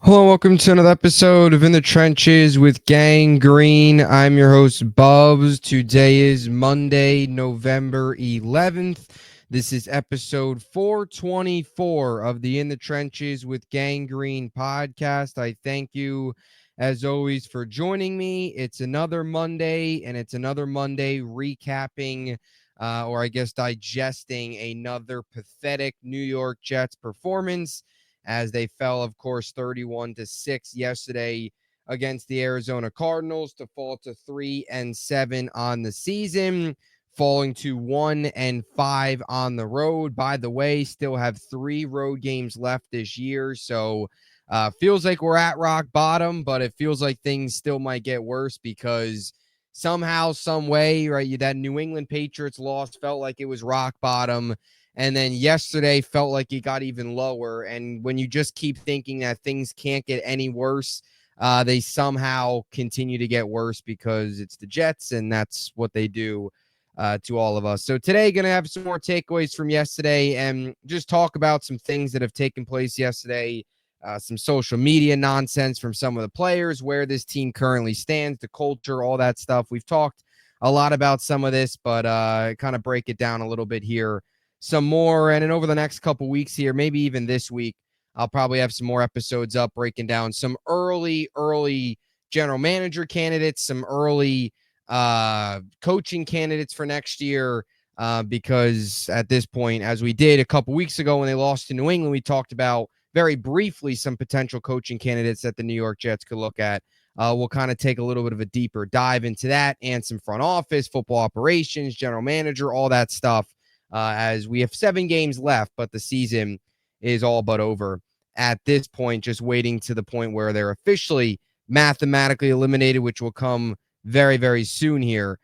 Hello, welcome to another episode of In the Trenches with Gang Green. I'm your host, Bubbs. Today is Monday, November 11th. This is episode 424 of the In the Trenches with Gang Green podcast. I thank you, as always, for joining me. It's another Monday, and it's another Monday recapping, or I guess digesting another pathetic New York Jets performance, as they fell, of course, 31-6 yesterday against the Arizona Cardinals to fall to 3-7 on the season, falling to 1-5 on the road. By the way, still have 3 road games left this year, so feels like we're at rock bottom, but it feels like things still might get worse because somehow, some way, right, that New England Patriots loss felt like it was rock bottom. And then yesterday felt like it got even lower. And when you just keep thinking that things can't get any worse, they somehow continue to get worse because it's the Jets, and that's what they do to all of us. So today, going to have some more takeaways from yesterday and just talk about some things that have taken place yesterday, some social media nonsense from some of the players, where this team currently stands, the culture, all that stuff. We've talked a lot about some of this, but kind of break it down a little bit here some more. And then over the next couple weeks here, maybe even this week, I'll probably have some more episodes up breaking down some early general manager candidates, some early coaching candidates for next year, because at this point, as we did a couple weeks ago when they lost to New England, we talked about very briefly some potential coaching candidates that the New York Jets could look at. We'll kind of take a little bit of a deeper dive into that and some front office, football operations, general manager, all that stuff, as we have 7 games left, but the season is all but over at this point, just waiting to the point where they're officially mathematically eliminated, which will come very, very soon here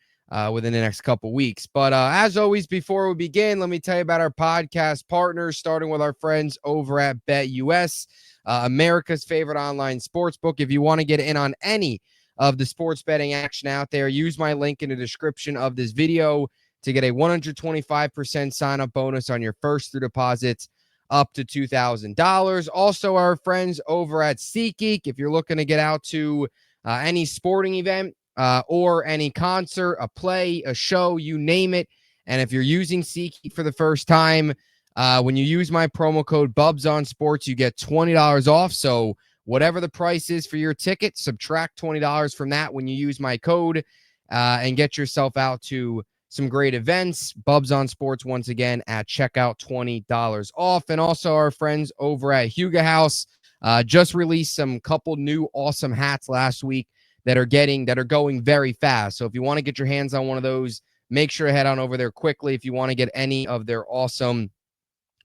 within the next couple weeks. But as always, before we begin, let me tell you about our podcast partners, starting with our friends over at BetUS, America's favorite online sports book. If you want to get in on any of the sports betting action out there, use my link in the description of this video to get a 125% sign-up bonus on your first 3 deposits up to $2,000. Also, our friends over at SeatGeek, if you're looking to get out to any sporting event or any concert, a play, a show, you name it, and if you're using SeatGeek for the first time, when you use my promo code BUBSONSPORTS, you get $20 off. So whatever the price is for your ticket, subtract $20 from that when you use my code and get yourself out to some great events. Bubs on Sports, once again, at checkout, $20 off. And also our friends over at Huga House just released some couple new awesome hats last week that are going very fast. So if you want to get your hands on one of those, make sure to head on over there quickly. If you want to get any of their awesome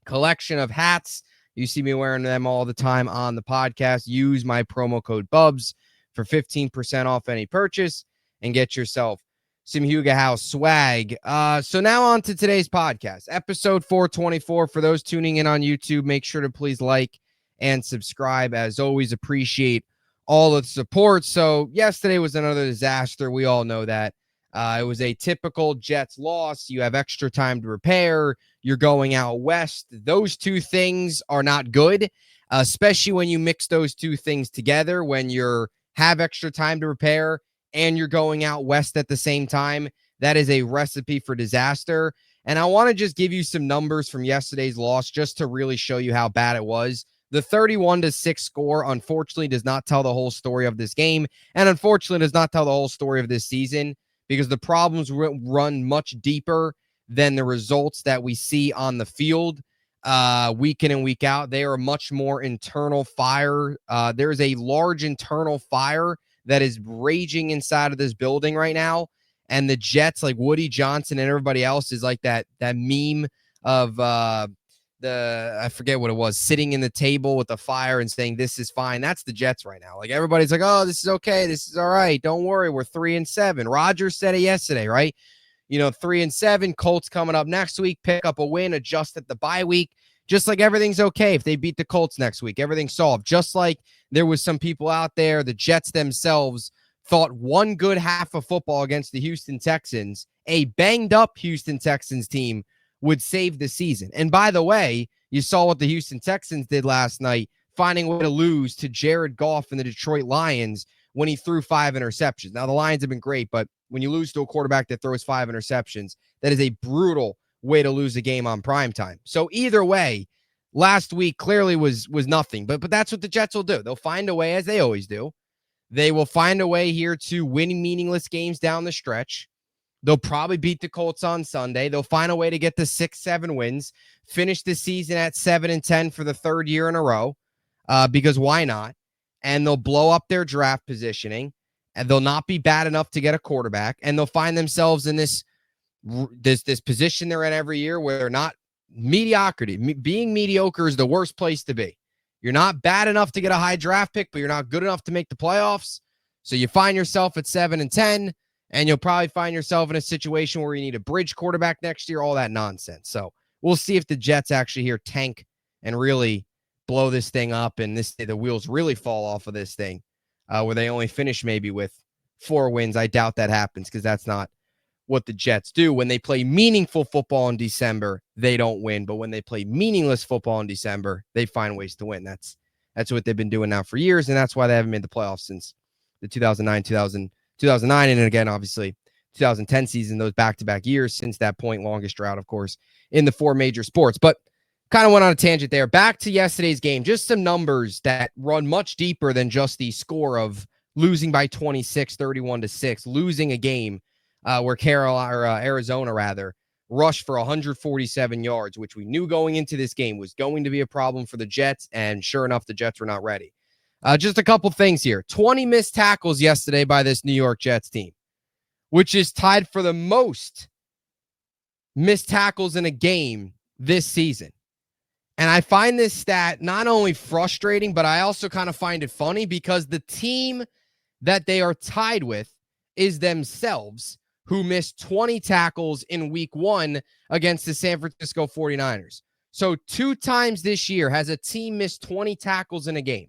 collection of hats, you see me wearing them all the time on the podcast, use my promo code BUBS for 15% off any purchase and get yourself some Huga House swag. So now on to today's podcast, episode 424. For those tuning in on YouTube, make sure to please like and subscribe. As always, appreciate all of the support. So yesterday was another disaster. We all know that. It was a typical Jets loss. You have extra time to repair. You're going out west. Those two things are not good, especially when you mix those two things together, when you have extra time to repair and you're going out west at the same time. That is a recipe for disaster. And I want to just give you some numbers from yesterday's loss just to really show you how bad it was. The 31-6 score, unfortunately, does not tell the whole story of this game, and unfortunately does not tell the whole story of this season, because the problems run much deeper than the results that we see on the field week in and week out. They are much more internal fire. There is a large internal fire that is raging inside of this building right now. And the Jets, like Woody Johnson and everybody else, is like that meme of I forget what it was, sitting in the table with the fire and saying, "This is fine." That's the Jets right now. Like, everybody's like, "Oh, this is okay. This is all right. Don't worry. We're 3-7. Rodgers said it yesterday, right? 3-7. Colts coming up next week. Pick up a win. Adjust at the bye week. Just like everything's okay if they beat the Colts next week. Everything's solved. Just like there was some people out there, the Jets themselves thought one good half of football against the Houston Texans, a banged-up Houston Texans team, would save the season. And by the way, you saw what the Houston Texans did last night finding a way to lose to Jared Goff and the Detroit Lions when he threw 5 interceptions. Now, the Lions have been great, but when you lose to a quarterback that throws 5 interceptions, that is a brutal way to lose a game on primetime. So either way, last week clearly was nothing, but that's what the Jets will do. They'll find a way, as they always do. They will find a way here to win meaningless games down the stretch. They'll probably beat the Colts on Sunday. They'll find a way to get to 6-7 wins, finish the season at 7-10 for the third year in a row, because why not? And they'll blow up their draft positioning, and they'll not be bad enough to get a quarterback, and they'll find themselves in this position they're in every year where they're not mediocrity. Being mediocre is the worst place to be. You're not bad enough to get a high draft pick, but you're not good enough to make the playoffs. So you find yourself at 7-10, and you'll probably find yourself in a situation where you need a bridge quarterback next year, all that nonsense. So we'll see if the Jets actually here tank and really blow this thing up, and the wheels really fall off of this thing, where they only finish maybe with 4 wins. I doubt that happens because that's not what the Jets do. When they play meaningful football in December, they don't win. But when they play meaningless football in December, they find ways to win. That's what they've been doing now for years, and that's why they haven't made the playoffs since the 2009, and again, obviously, 2010 season, those back-to-back years since that point, longest drought, of course, in the 4 major sports. But kind of went on a tangent there. Back to yesterday's game, just some numbers that run much deeper than just the score of losing by 26, 31-6, losing a game where Arizona rushed for 147 yards, which we knew going into this game was going to be a problem for the Jets, and sure enough, the Jets were not ready. Just a couple things here. 20 missed tackles yesterday by this New York Jets team, which is tied for the most missed tackles in a game this season. And I find this stat not only frustrating, but I also kind of find it funny because the team that they are tied with is themselves, who missed 20 tackles in week 1 against the San Francisco 49ers. So 2 times this year has a team missed 20 tackles in a game.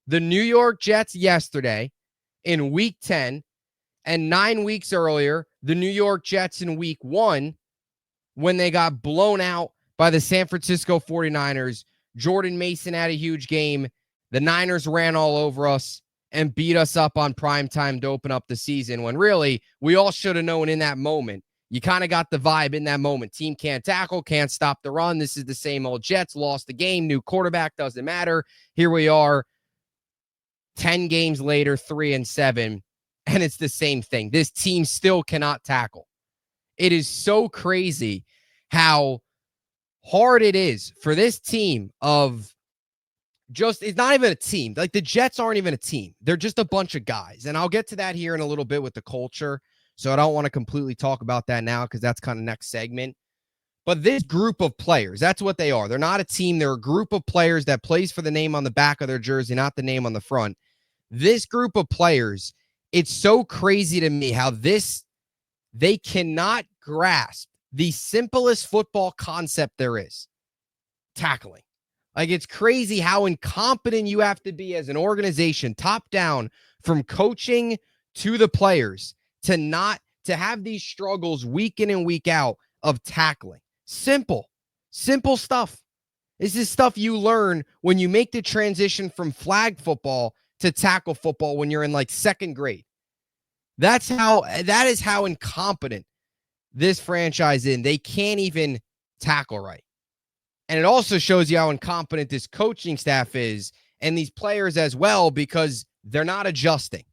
The New York Jets yesterday in week 10, and 9 weeks earlier, the New York Jets in week 1 when they got blown out by the San Francisco 49ers. Jordan Mason had a huge game. The Niners ran all over us and beat us up on primetime to open up the season, when really we all should have known in that moment. You kind of got the vibe in that moment. Team can't tackle, can't stop the run. This is the same old Jets. Lost the game. New quarterback, doesn't matter. Here we are 10 games later, 3-7, and it's the same thing. This team still cannot tackle. It is so crazy how hard it is for this team of it's not even a team. Like, the Jets aren't even a team. They're just a bunch of guys. And I'll get to that here in a little bit with the culture. So I don't want to completely talk about that now because that's kind of next segment. But this group of players, that's what they are. They're not a team. They're a group of players that plays for the name on the back of their jersey, not the name on the front. This group of players, it's so crazy to me how they cannot grasp the simplest football concept there is: tackling. Like, it's crazy how incompetent you have to be as an organization, top down, from coaching to the players, to have these struggles week in and week out of tackling. Simple stuff. This is stuff you learn when you make the transition from flag football to tackle football when you're in like 2nd grade. That is how incompetent this franchise is. They can't even tackle right. And it also shows you how incompetent this coaching staff is, and these players as well, because they're not adjusting.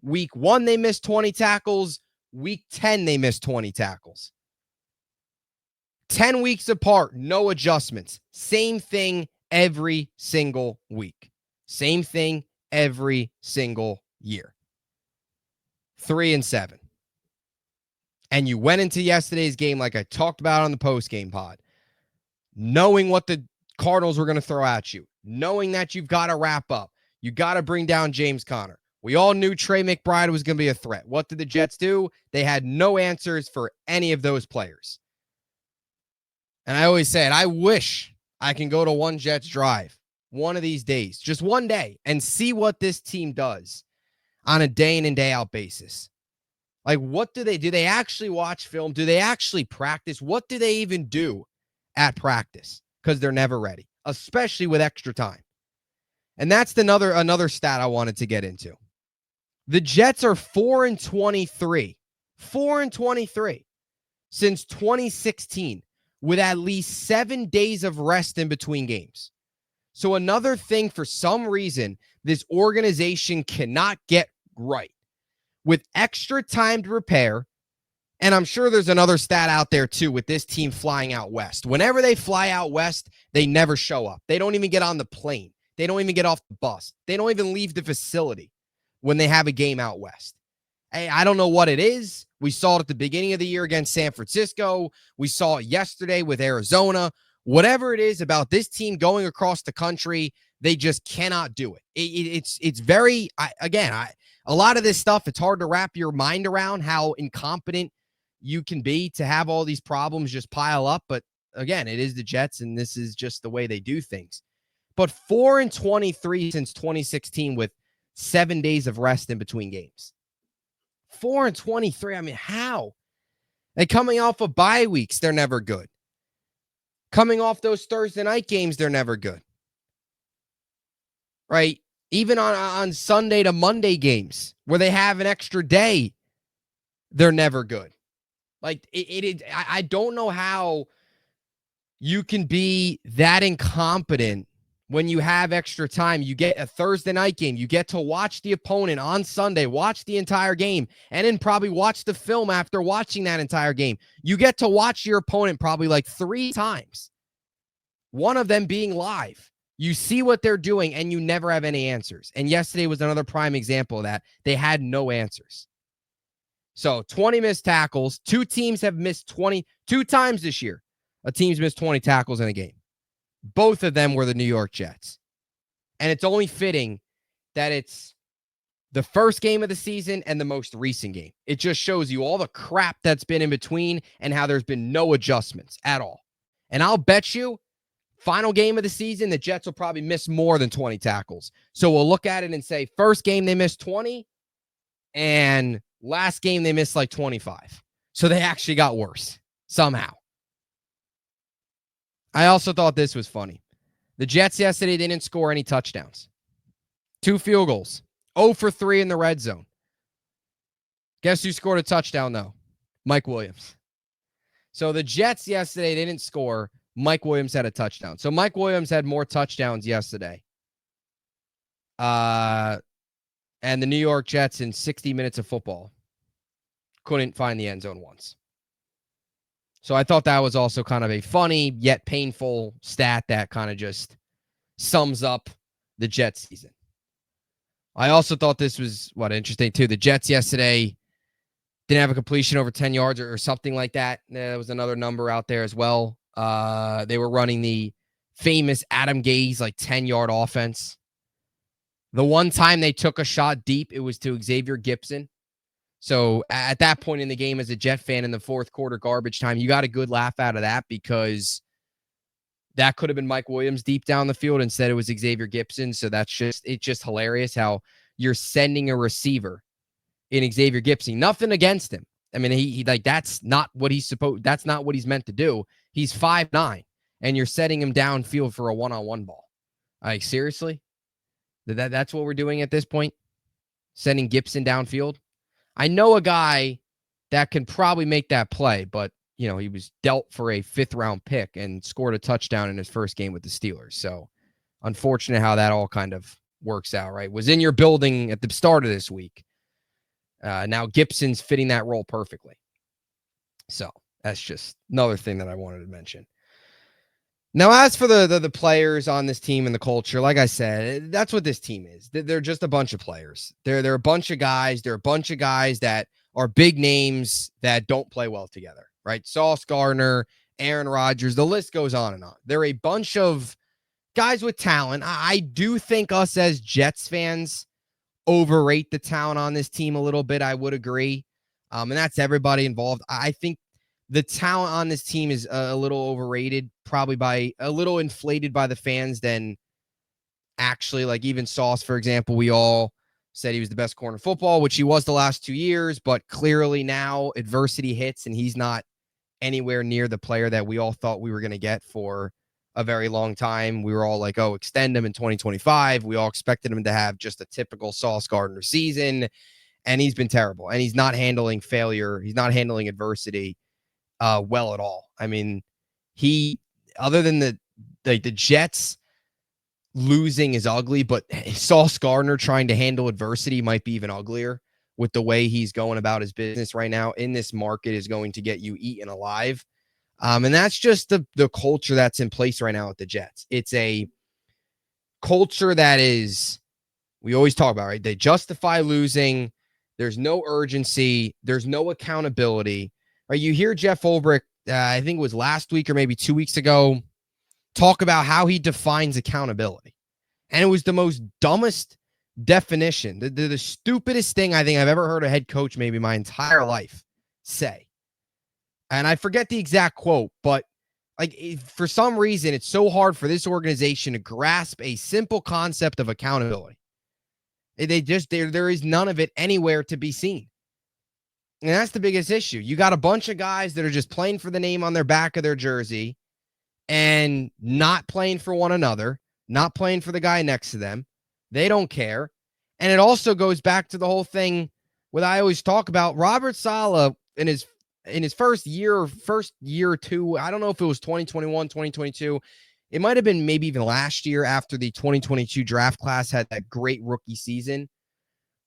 Week 1, they missed 20 tackles. Week 10, they missed 20 tackles. 10 weeks apart, no adjustments. Same thing every single week. Same thing every single year. 3-7. And you went into yesterday's game, like I talked about on the post-game pod, knowing what the Cardinals were going to throw at you, knowing that you've got to wrap up. You got to bring down James Conner. We all knew Trey McBride was going to be a threat. What did the Jets do? They had no answers for any of those players. And I always said, I wish I can go to one Jets drive one of these days, just one day, and see what this team does on a day in and day out basis. Like, what do? Do they actually watch film? Do they actually practice? What do they even do at practice? Because they're never ready, especially with extra time. And that's another stat I wanted to get into. The Jets are 4-23. 4-23 since 2016 with at least 7 days of rest in between games. So another thing, for some reason, this organization cannot get right. With extra time to prepare, and I'm sure there's another stat out there too with this team flying out west. Whenever they fly out west, they never show up. They don't even get on the plane. They don't even get off the bus. They don't even leave the facility when they have a game out west. Hey, I don't know what it is. We saw it at the beginning of the year against San Francisco. We saw it yesterday with Arizona. Whatever it is about this team going across the country, they just cannot do it. It's very, a lot of this stuff, it's hard to wrap your mind around how incompetent you can be to have all these problems just pile up. But again, it is the Jets, and this is just the way they do things. But 4-23 since 2016 with 7 days of rest in between games. 4-23. I mean, how? And coming off of bye weeks, they're never good. Coming off those Thursday night games, they're never good. Right? Even on Sunday to Monday games where they have an extra day, they're never good. Like, I don't know how you can be that incompetent when you have extra time. You get a Thursday night game. You get to watch the opponent on Sunday, watch the entire game, and then probably watch the film after watching that entire game. You get to watch your opponent probably like 3 times, one of them being live. You see what they're doing, and you never have any answers. And yesterday was another prime example of that. They had no answers. So 20 missed tackles. 2 teams have missed 20. 2 times this year, a team's missed 20 tackles in a game. Both of them were the New York Jets. And it's only fitting that it's the first game of the season and the most recent game. It just shows you all the crap that's been in between and how there's been no adjustments at all. And I'll bet you, final game of the season, the Jets will probably miss more than 20 tackles. So we'll look at it and say, first game they missed 20, and last game they missed like 25. So they actually got worse somehow. I also thought this was funny. The Jets yesterday didn't score any touchdowns. 2 field goals. 0 for 3 in the red zone. Guess who scored a touchdown, though? Mike Williams. So the Jets yesterday didn't score. Mike Williams had a touchdown. So Mike Williams had more touchdowns yesterday. And the New York Jets in 60 minutes of football couldn't find the end zone once. So I thought that was also kind of a funny yet painful stat that kind of just sums up the Jets season. I also thought this was, interesting too. The Jets yesterday didn't have a completion over 10 yards or something like that. There was another number out there as well. They were running the famous Adam Gase, 10-yard offense. The one time they took a shot deep, it was to Xavier Gipson. So at that point in the game, as a Jet fan in the fourth quarter garbage time, you got a good laugh out of that because that could have been Mike Williams deep down the field. Instead, it was Xavier Gipson. So it's just hilarious how you're sending a receiver in Xavier Gipson. Nothing against him. I mean, he that's not what that's not what he's meant to do. He's 5'9", and you're setting him downfield for a one-on-one ball. Seriously? That's what we're doing at this point? Sending Gipson downfield? I know a guy that can probably make that play, but, he was dealt for a 5th-round pick and scored a touchdown in his first game with the Steelers. So, unfortunate how that all kind of works out, right? Was in your building at the start of this week. Now Gibson's fitting that role perfectly. So, that's just another thing that I wanted to mention. Now, as for the players on this team and the culture, like I said, that's what this team is. They're just a bunch of players. They're a bunch of guys. They're a bunch of guys that are big names that don't play well together, right? Sauce Gardner, Aaron Rodgers, the list goes on and on. They're a bunch of guys with talent. I do think us as Jets fans overrate the talent on this team a little bit. I would agree. And that's everybody involved. I think the talent on this team is a little overrated, probably by a little inflated by the fans than actually, even Sauce, for example. We all said he was the best corner in football, which he was the last 2 years, but clearly now adversity hits and he's not anywhere near the player that we all thought we were going to get for a very long time. We were all like, oh, extend him in 2025. We all expected him to have just a typical Sauce Gardner season, and he's been terrible. And he's not handling failure. He's not handling adversity well at all. I mean, he, other than the Jets losing is ugly, but Sauce Gardner trying to handle adversity might be even uglier with the way he's going about his business right now in this market is going to get you eaten alive. And that's just the culture that's in place right now at the Jets. It's a culture that is, we always talk about, right? They justify losing. There's no urgency. There's no accountability. Right? You hear Jeff Ulbrich, I think it was last week or maybe 2 weeks ago, talk about how he defines accountability. And it was the most dumbest definition, the stupidest thing I think I've ever heard a head coach maybe my entire life say. And I forget the exact quote, but like for some reason, it's so hard for this organization to grasp a simple concept of accountability. There is none of it anywhere to be seen. And that's the biggest issue. You got a bunch of guys that are just playing for the name on their back of their jersey and not playing for one another, not playing for the guy next to them. They don't care. And it also goes back to the whole thing what I always talk about. Robert Saleh in his first year or two, I don't know if it was 2021, 2022. It might have been maybe even last year after the 2022 draft class had that great rookie season.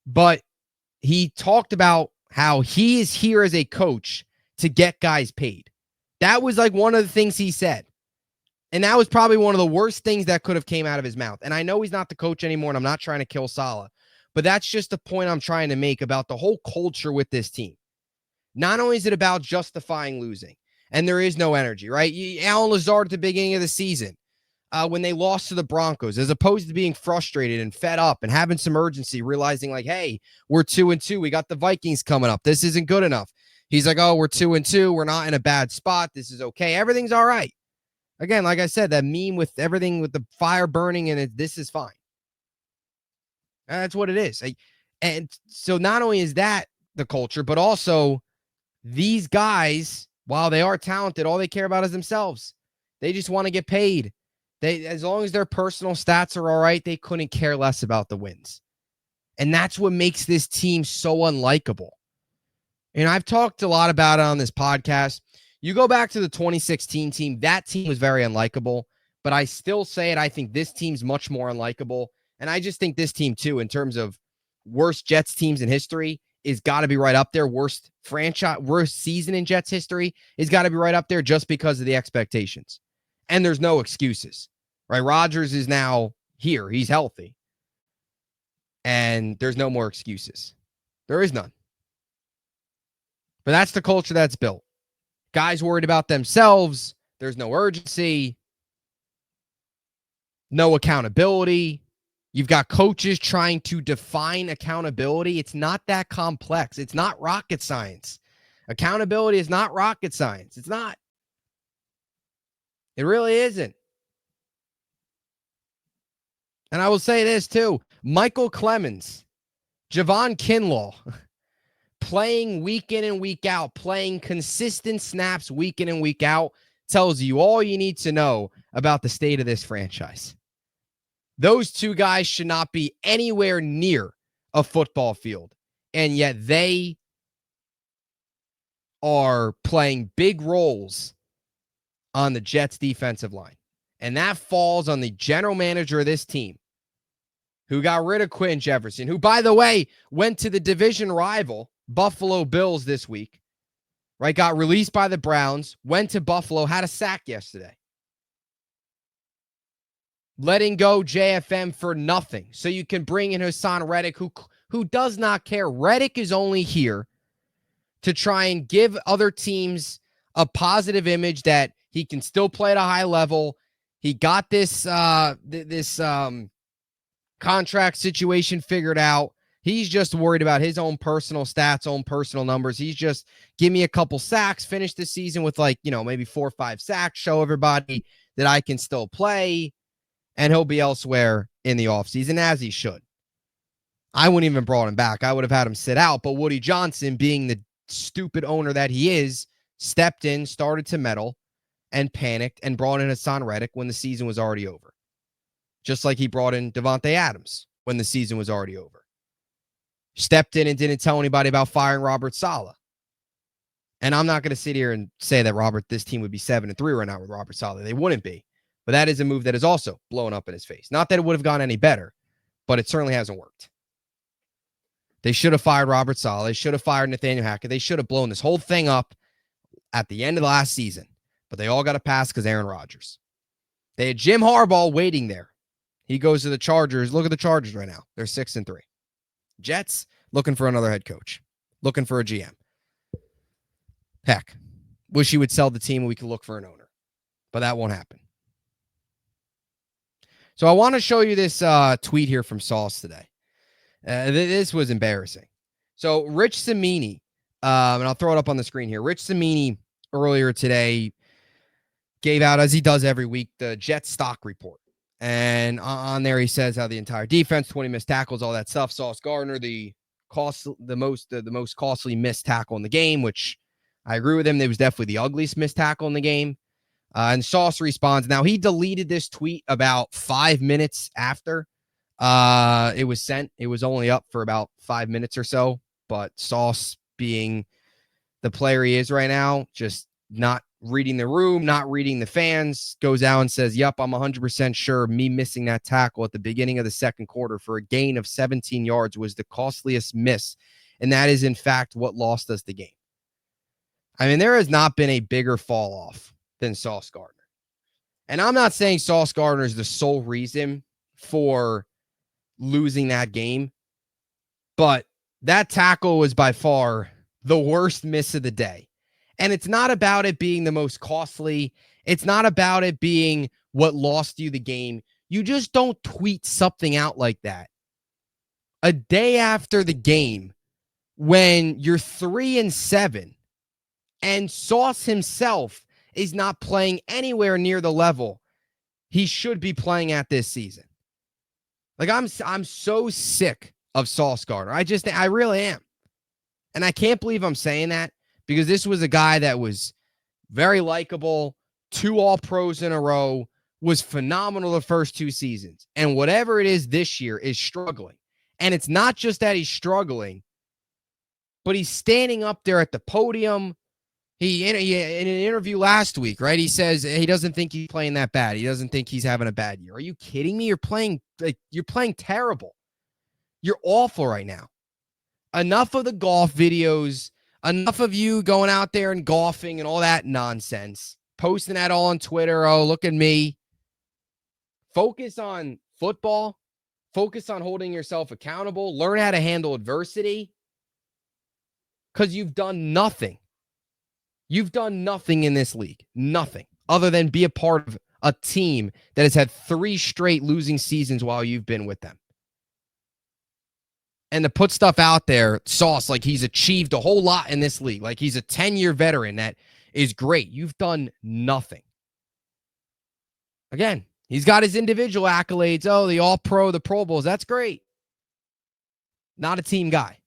But he talked about how he is here as a coach to get guys paid. That was like one of the things he said. And that was probably one of the worst things that could have came out of his mouth. And I know he's not the coach anymore, and I'm not trying to kill Saleh, but that's just the point I'm trying to make about the whole culture with this team. Not only is it about justifying losing, and there is no energy, right? Alan Lazard at the beginning of the season, when they lost to the Broncos, as opposed to being frustrated and fed up and having some urgency, realizing like, hey, we're 2-2. We got the Vikings coming up. This isn't good enough. He's like, oh, we're 2-2. We're not in a bad spot. This is okay. Everything's all right. Again, like I said, that meme with everything with the fire burning and this is fine. And that's what it is. And so not only is that the culture, but also these guys, while they are talented, all they care about is themselves. They just want to get paid. As long as their personal stats are all right, they couldn't care less about the wins. And that's what makes this team so unlikable. And I've talked a lot about it on this podcast. You go back to the 2016 team, that team was very unlikable, but I still say it. I think this team's much more unlikable. And I just think this team, too, in terms of worst Jets teams in history, is got to be right up there. Worst season in Jets history is got to be right up there just because of the expectations. And there's no excuses, right? Rodgers is now here. He's healthy. And there's no more excuses. There is none. But that's the culture that's built. Guys worried about themselves. There's no urgency. No accountability. You've got coaches trying to define accountability. It's not that complex. It's not rocket science. Accountability is not rocket science. It's not. It really isn't. And I will say this too. Michael Clemens, Javon Kinlaw, playing week in and week out, playing consistent snaps week in and week out, tells you all you need to know about the state of this franchise. Those two guys should not be anywhere near a football field, and yet they are playing big roles on the Jets defensive line. And that falls on the general manager of this team, who got rid of Quentin Jefferson, who, by the way, went to the division rival Buffalo Bills this week, right? Got released by the Browns, went to Buffalo, had a sack yesterday. Letting go JFM for nothing. So you can bring in Hassan Reddick, who does not care. Reddick is only here to try and give other teams a positive image that he can still play at a high level. He got this contract situation figured out. He's just worried about his own personal stats, own personal numbers. He's just, give me a couple sacks, finish the season with maybe 4 or 5 sacks, show everybody that I can still play, and he'll be elsewhere in the offseason, as he should. I wouldn't even brought him back. I would have had him sit out, but Woody Johnson, being the stupid owner that he is, stepped in, started to meddle, and panicked and brought in Hassan Reddick when the season was already over. Just like he brought in Devontae Adams when the season was already over. Stepped in and didn't tell anybody about firing Robert Saleh. And I'm not going to sit here and say that this team would be 7-3 right now with Robert Saleh. They wouldn't be. But that is a move that is also blown up in his face. Not that it would have gone any better, but it certainly hasn't worked. They should have fired Robert Saleh. They should have fired Nathaniel Hackett. They should have blown this whole thing up at the end of the last season. But they all got a pass because Aaron Rodgers. They had Jim Harbaugh waiting there. He goes to the Chargers. Look at the Chargers right now. They're 6-3. Jets looking for another head coach. Looking for a GM. Heck, wish he would sell the team and we could look for an owner. But that won't happen. So I want to show you this tweet here from Sauce today. This was embarrassing. So Rich Cimini, and I'll throw it up on the screen here. Rich Cimini earlier today gave out, as he does every week, the Jets stock report. And on there he says how the entire defense, 20 missed tackles, all that stuff. Sauce Gardner, the most costly missed tackle in the game, which I agree with him. It was definitely the ugliest missed tackle in the game. And Sauce responds. Now, he deleted this tweet about 5 minutes after it was sent. It was only up for about 5 minutes or so. But Sauce, being the player he is right now, just not reading the room, not reading the fans, goes out and says, yep, I'm 100% sure me missing that tackle at the beginning of the second quarter for a gain of 17 yards was the costliest miss. And that is, in fact, what lost us the game. I mean, there has not been a bigger fall off than Sauce Gardner. And I'm not saying Sauce Gardner is the sole reason for losing that game, but that tackle was by far the worst miss of the day. And it's not about it being the most costly. It's not about it being what lost you the game. You just don't tweet something out like that a day after the game when you're 3-7 and Sauce himself is not playing anywhere near the level he should be playing at this season. Like, I'm so sick of Sauce Gardner. I really am. And I can't believe I'm saying that, because this was a guy that was very likable, 2 All-Pros in a row, was phenomenal the first 2 seasons. And whatever it is this year is struggling. And it's not just that he's struggling, but he's standing up there at the podium. He in an interview last week, right? He says he doesn't think he's playing that bad. He doesn't think he's having a bad year. Are you kidding me? You're playing terrible. You're awful right now. Enough of the golf videos. Enough of you going out there and golfing and all that nonsense. Posting that all on Twitter. Oh, look at me. Focus on football. Focus on holding yourself accountable. Learn how to handle adversity. Because you've done nothing. You've done nothing in this league. Nothing. Other than be a part of a team that has had 3 straight losing seasons while you've been with them. And to put stuff out there, Sauce, like he's achieved a whole lot in this league. Like he's a 10-year veteran. That is great. You've done nothing. Again, he's got his individual accolades. Oh, the All-Pro, the Pro Bowls. That's great. Not a team guy.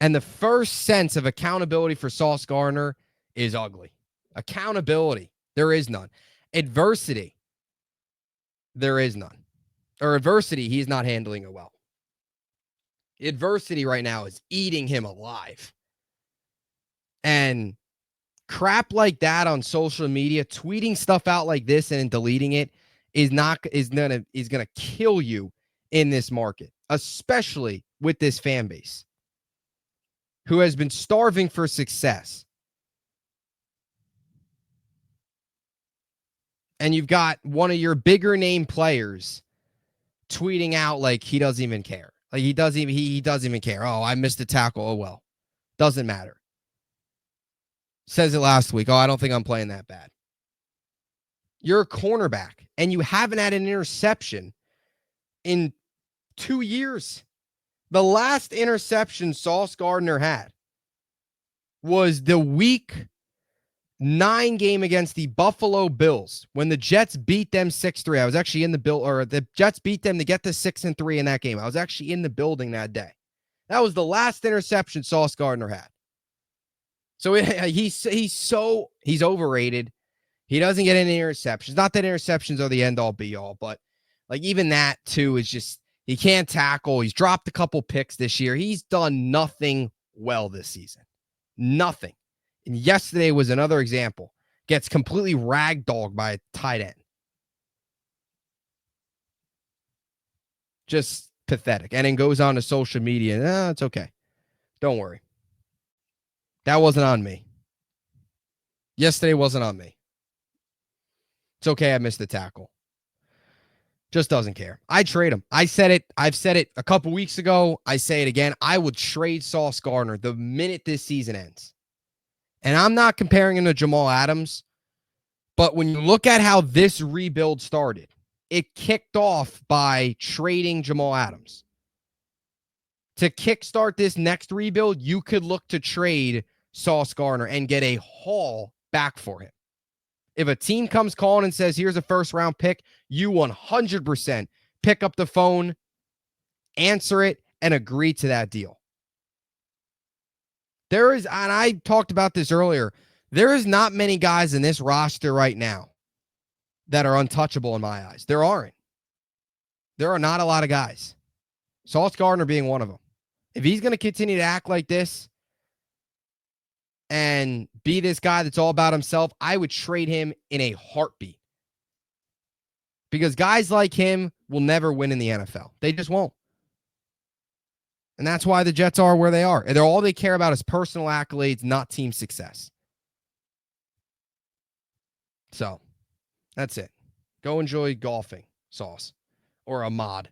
And the first sense of accountability for Sauce Gardner is ugly. Accountability, there is none. Adversity, there is none. Or adversity, he's not handling it well. Adversity right now is eating him alive. And crap like that on social media, tweeting stuff out like this and then deleting it is going to kill you in this market, especially with this fan base who has been starving for success. And you've got one of your bigger name players tweeting out like he doesn't even care. Like he doesn't even care. Oh, I missed a tackle. Oh, well. Doesn't matter. Says it last week. Oh, I don't think I'm playing that bad. You're a cornerback, and you haven't had an interception in 2 years. The last interception Sauce Gardner had was the Week 9 game against the Buffalo Bills when the Jets beat them 6-3. I was actually in the Jets beat them to get to 6-3 in that game. I was actually in the building that day. That was the last interception Sauce Gardner had. So he's overrated. He doesn't get any interceptions. Not that interceptions are the end all be all, but like even that too is just he can't tackle. He's dropped a couple picks this year. He's done nothing well this season. Nothing. And yesterday was another example. Gets completely ragdolled by a tight end. Just pathetic. And then goes on to social media. It's okay. Don't worry. That wasn't on me. Yesterday wasn't on me. It's okay. I missed the tackle. Just doesn't care. I trade him. I said it. I've said it a couple weeks ago. I say it again. I would trade Sauce Gardner the minute this season ends. And I'm not comparing him to Jamal Adams. But when you look at how this rebuild started, it kicked off by trading Jamal Adams. To kickstart this next rebuild, you could look to trade Sauce Gardner and get a haul back for him. If a team comes calling and says, here's a first-round pick, you 100% pick up the phone, answer it, and agree to that deal. There is, and I talked about this earlier, there is not many guys in this roster right now that are untouchable in my eyes. There aren't. There are not a lot of guys. Sauce Gardner being one of them. If he's going to continue to act like this and be this guy that's all about himself, I would trade him in a heartbeat. Because guys like him will never win in the NFL. They just won't. And that's why the Jets are where they are. And all they care about is personal accolades, not team success. So, that's it. Go enjoy golfing, Sauce. Or Ahmad.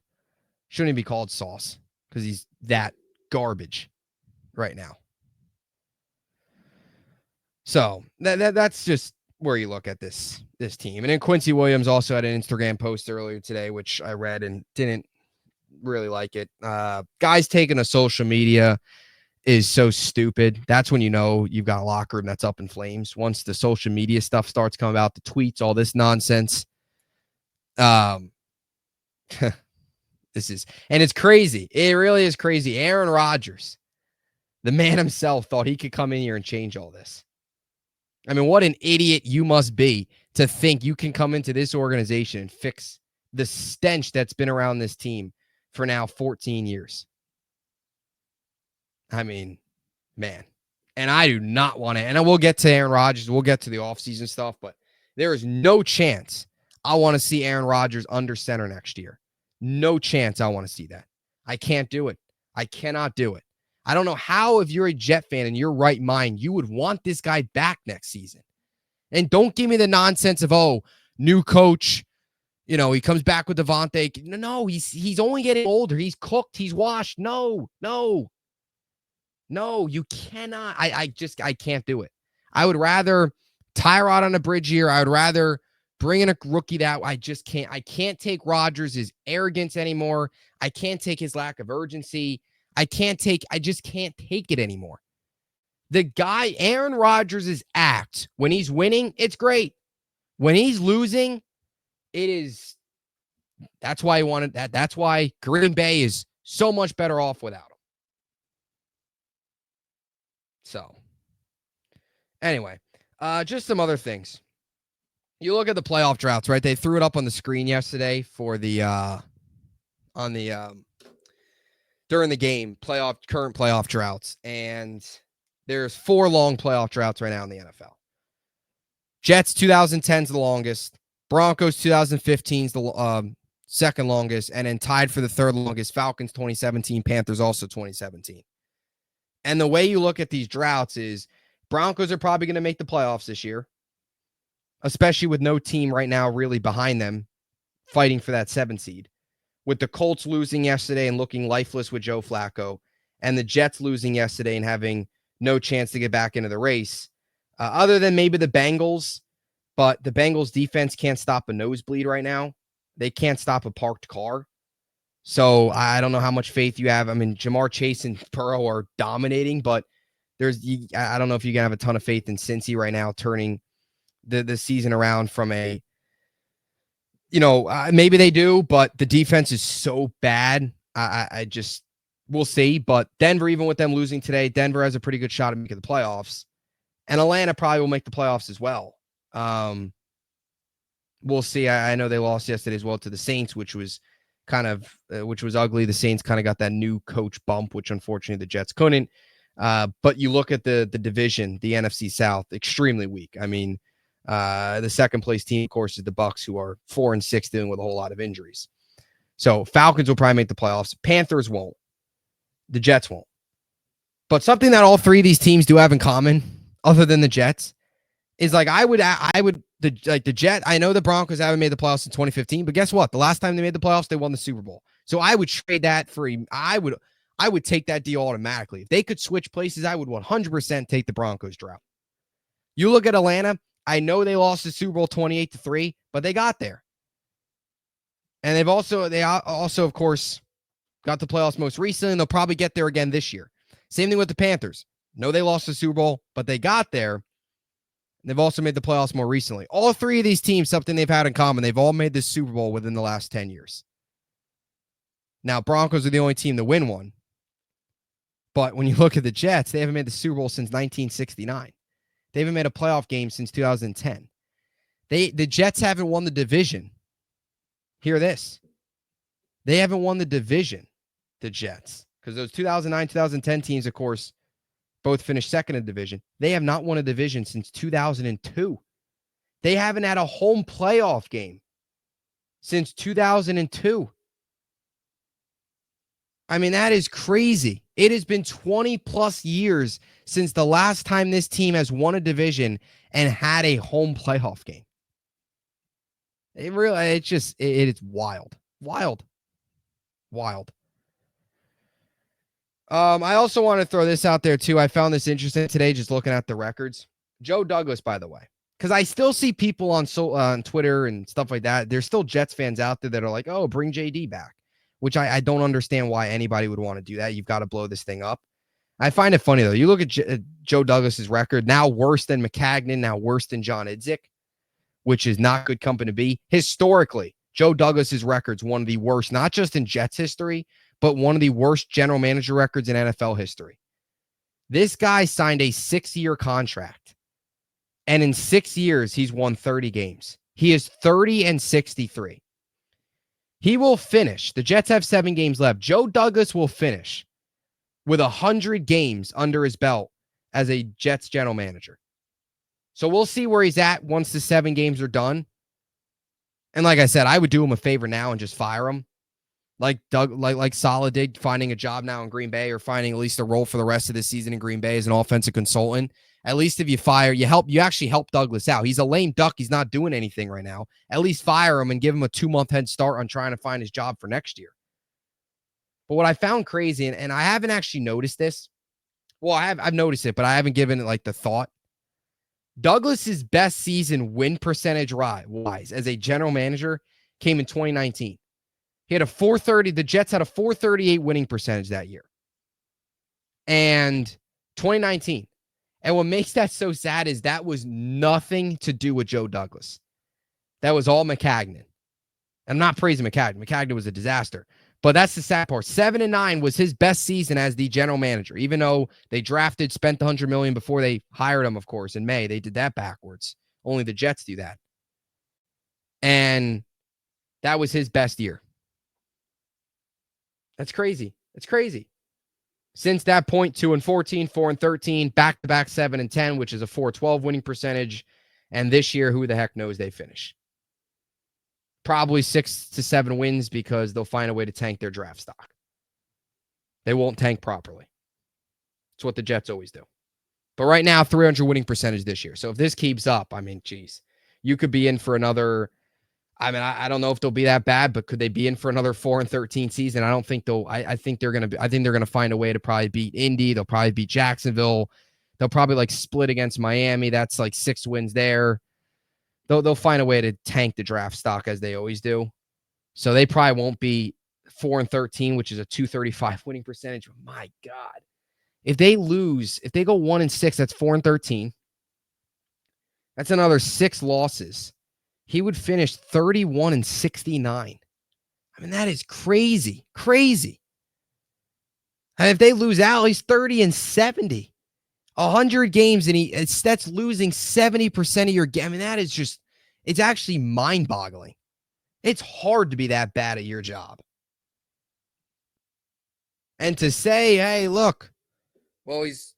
Shouldn't even be called Sauce because he's that garbage right now. So, that's just where you look at this team. And then Quincy Williams also had an Instagram post earlier today, which I read and didn't really like it. Guys taking to social media is so stupid. That's when you know you've got a locker room that's up in flames. Once the social media stuff starts coming out, the tweets, all this nonsense. It's crazy. It really is crazy. Aaron Rodgers, the man himself, thought he could come in here and change all this. I mean, what an idiot you must be to think you can come into this organization and fix the stench that's been around this team for now 14 years. I mean, man. And I do not want to, and I will get to Aaron Rodgers, we'll get to the offseason stuff, but there is no chance I want to see Aaron Rodgers under center next year. No chance I want to see that. I can't do it. I cannot do it. I don't know how, if you're a Jet fan in your right mind, you would want this guy back next season. And don't give me the nonsense of, new coach, he comes back with Devontae. No, he's only getting older. He's cooked. He's washed. No, you cannot. I can't do it. I would rather tie Rod on a bridge here. I would rather bring in a rookie that I just can't. I can't take Rodgers' arrogance anymore. I can't take his lack of urgency. I just can't take it anymore. The guy, Aaron Rodgers' act, when he's winning, it's great. When he's losing, that's why he wanted that. That's why Green Bay is so much better off without him. So, anyway, just some other things. You look at the playoff droughts, right? They threw it up on the screen yesterday for the during the game, current playoff droughts, and there's 4 long playoff droughts right now in the NFL. Jets 2010 is the longest. Broncos 2015 is the second longest, and then tied for the third longest, Falcons 2017, Panthers also 2017. And the way you look at these droughts is Broncos are probably going to make the playoffs this year, especially with no team right now really behind them fighting for that 7 seed. With the Colts losing yesterday and looking lifeless with Joe Flacco, and the Jets losing yesterday and having no chance to get back into the race, other than maybe the Bengals, but the Bengals defense can't stop a nosebleed right now. They can't stop a parked car. So I don't know how much faith you have. I mean, Jamar Chase and Burrow are dominating, but I don't know if you can have a ton of faith in Cincy right now turning the season around from a, maybe they do, but the defense is so bad. We'll see. But Denver, even with them losing today, Denver has a pretty good shot at making the playoffs. And Atlanta probably will make the playoffs as well. We'll see. I know they lost yesterday as well to the Saints, which was which was ugly. The Saints kind of got that new coach bump, which unfortunately the Jets couldn't. But you look at the division, the NFC South, extremely weak. I mean, the second place team, of course, is the Bucs, who are 4-6, dealing with a whole lot of injuries. So Falcons will probably make the playoffs. Panthers won't. The Jets won't. But something that all three of these teams do have in common, other than the Jets, is like the Jet. I know the Broncos haven't made the playoffs in 2015, but guess what? The last time they made the playoffs, they won the Super Bowl. So I would trade that for I would take that deal automatically. If they could switch places, I would 100% take the Broncos drought. You look at Atlanta. I know they lost the Super Bowl 28-3, but they got there. And they also, of course, got the playoffs most recently, and they'll probably get there again this year. Same thing with the Panthers. No, they lost the Super Bowl, but they got there. They've also made the playoffs more recently. All three of these teams, something they've had in common, they've all made the Super Bowl within the last 10 years. Now, Broncos are the only team to win one. But when you look at the Jets, they haven't made the Super Bowl since 1969. They haven't made a playoff game since 2010. The Jets haven't won the division. Hear this. They haven't won the division, the Jets. Because those 2009, 2010 teams, of course, both finished second in the division. They have not won a division since 2002. They haven't had a home playoff game since 2002. I mean, that is crazy. It has been 20 plus years since the last time this team has won a division and had a home playoff game. It is wild. Wild. I also want to throw this out there too. I found this interesting today, just looking at the records. Joe Douglas, by the way, because I still see people on Twitter and stuff like that. There's still Jets fans out there that are like, "Oh, bring JD back," which I don't understand why anybody would want to do that. You've got to blow this thing up. I find it funny though. You look at Joe Douglas's record, now worse than McCagnon, now worse than John Idzik, which is not good company to be. Historically, Joe Douglas's record's one of the worst, not just in Jets history, but one of the worst general manager records in NFL history. This guy signed a 6-year contract, and in 6 years, he's won 30 games. He is 30-63. He will finish. The Jets have 7 games left. Joe Douglas will finish with 100 games under his belt as a Jets general manager. So we'll see where he's at once the 7 games are done. And like I said, I would do him a favor now and just fire him. Like Saleh did, finding a job now in Green Bay, or finding at least a role for the rest of the season in Green Bay as an offensive consultant. At least if you fire, you actually help Douglas out. He's a lame duck. He's not doing anything right now. At least fire him and give him a 2-month head start on trying to find his job for next year. But what I found crazy, and I haven't actually noticed this. Well, I've noticed it, but I haven't given it like the thought. Douglas's best season win percentage wise as a general manager came in 2019. He had a 430. The Jets had a 438 winning percentage that year. And 2019. And what makes that so sad is that was nothing to do with Joe Douglas. That was all McCagnon. I'm not praising McCagnon. McCagnon was a disaster. But that's the sad part. 7-9 was his best season as the general manager. Even though they spent the $100 million before they hired him, of course, in May. They did that backwards. Only the Jets do that. And that was his best year. That's crazy. It's crazy. Since that point, 2-14, 4-13, back-to-back 7-10, which is a 4-12 winning percentage. And this year, who the heck knows they finish? Probably 6 to 7 wins, because they'll find a way to tank their draft stock. They won't tank properly. It's what the Jets always do. But right now, 300 winning percentage this year. So if this keeps up, I mean, geez, you could be in for another. I mean, I don't know if they'll be that bad, but could they be in for another 4-13 season? I don't think they'll. I think they're gonna be. I think they're gonna find a way to probably beat Indy. They'll probably beat Jacksonville. They'll probably like split against Miami. That's like 6 wins there. They'll find a way to tank the draft stock as they always do. So they probably won't be 4-13, which is a 235 winning percentage. My God, if they lose, if they go 1-6, that's 4-13. That's another 6 losses. He would finish 31-69. I mean, that is crazy. Crazy. And if they lose out, he's 30-70. 100 games, and that's losing 70% of your game. I mean, that is just, it's actually mind-boggling. It's hard to be that bad at your job. And to say, hey, look, well, he's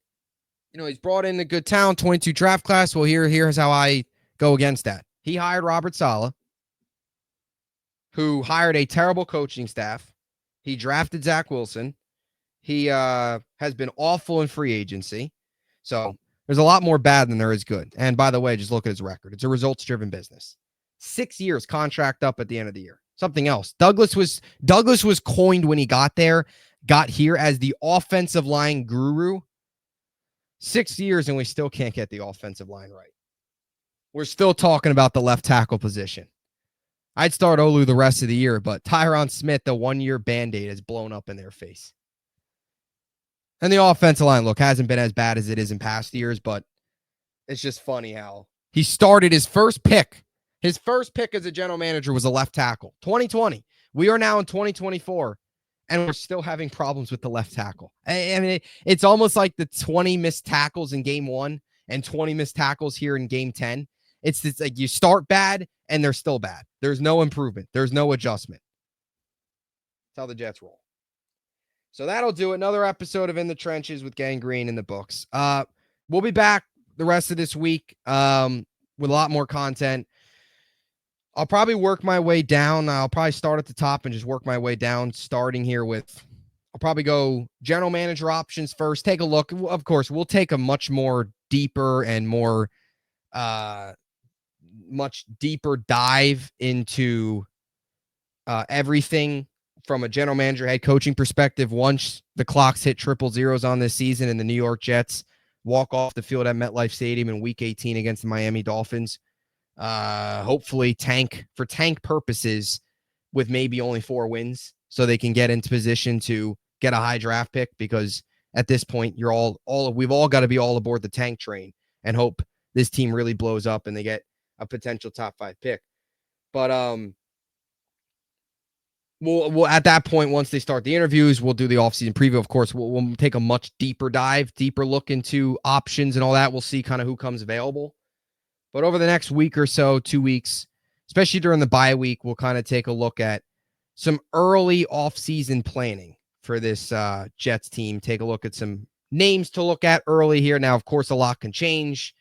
brought in a good talent, 22 draft class. Well, here's how I go against that. He hired Robert Saleh, who hired a terrible coaching staff. He drafted Zach Wilson. He has been awful in free agency. So there's a lot more bad than there is good. And by the way, just look at his record. It's a results-driven business. 6 years contract up at the end of the year. Something else. Douglas was coined when he got here as the offensive line guru. 6 years and we still can't get the offensive line right. We're still talking about the left tackle position. I'd start Olu the rest of the year, but Tyron Smith, the 1-year Band-Aid, has blown up in their face. And the offensive line, look, hasn't been as bad as it is in past years, but it's just funny how he started his first pick. His first pick as a general manager was a left tackle. 2020. We are now in 2024, and we're still having problems with the left tackle. I mean, it's almost like the 20 missed tackles in game 1 and 20 missed tackles here in game 10. It's like you start bad, and they're still bad. There's no improvement. There's no adjustment. That's how the Jets roll. So that'll do it. Another episode of In the Trenches with Gang Green in the books. We'll be back the rest of this week with a lot more content. I'll probably work my way down. I'll probably start at the top and just work my way down, starting here with, I'll probably go general manager options first. Take a look. Of course, we'll take a much more deeper and more much deeper dive into everything from a general manager, head coaching perspective once the clocks hit triple zeros on this season and the New York Jets walk off the field at MetLife Stadium in Week 18 against the Miami Dolphins. Hopefully tank purposes with maybe only 4 wins so they can get into position to get a high draft pick, because at this point we've all got to be all aboard the tank train and hope this team really blows up and they get a potential top 5 pick. But we'll at that point, once they start the interviews, we'll do the offseason preview. Of course, we'll take a much deeper look into options and all that. We'll see kind of who comes available. But over the next week or so, 2 weeks, especially during the bye week, we'll kind of take a look at some early offseason planning for this Jets team. Take a look at some names to look at early here. Now, of course, a lot can change.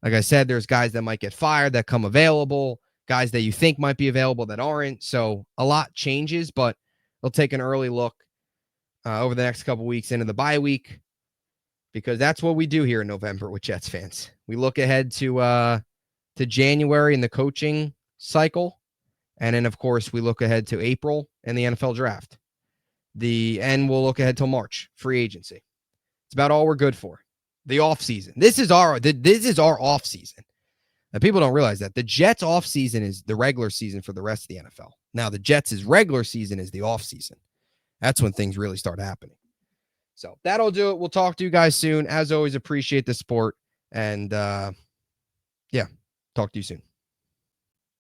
Like I said, there's guys that might get fired that come available, guys that you think might be available that aren't. So a lot changes, but we'll take an early look over the next couple weeks into the bye week, because that's what we do here in November with Jets fans. We look ahead to January in the coaching cycle. And then, of course, we look ahead to April and the NFL draft. And we'll look ahead till March, free agency. It's about all we're good for. The offseason. This is our offseason. And people don't realize that. The Jets offseason is the regular season for the rest of the NFL. Now, the Jets' regular season is the offseason. That's when things really start happening. So that'll do it. We'll talk to you guys soon. As always, appreciate the support. And, talk to you soon.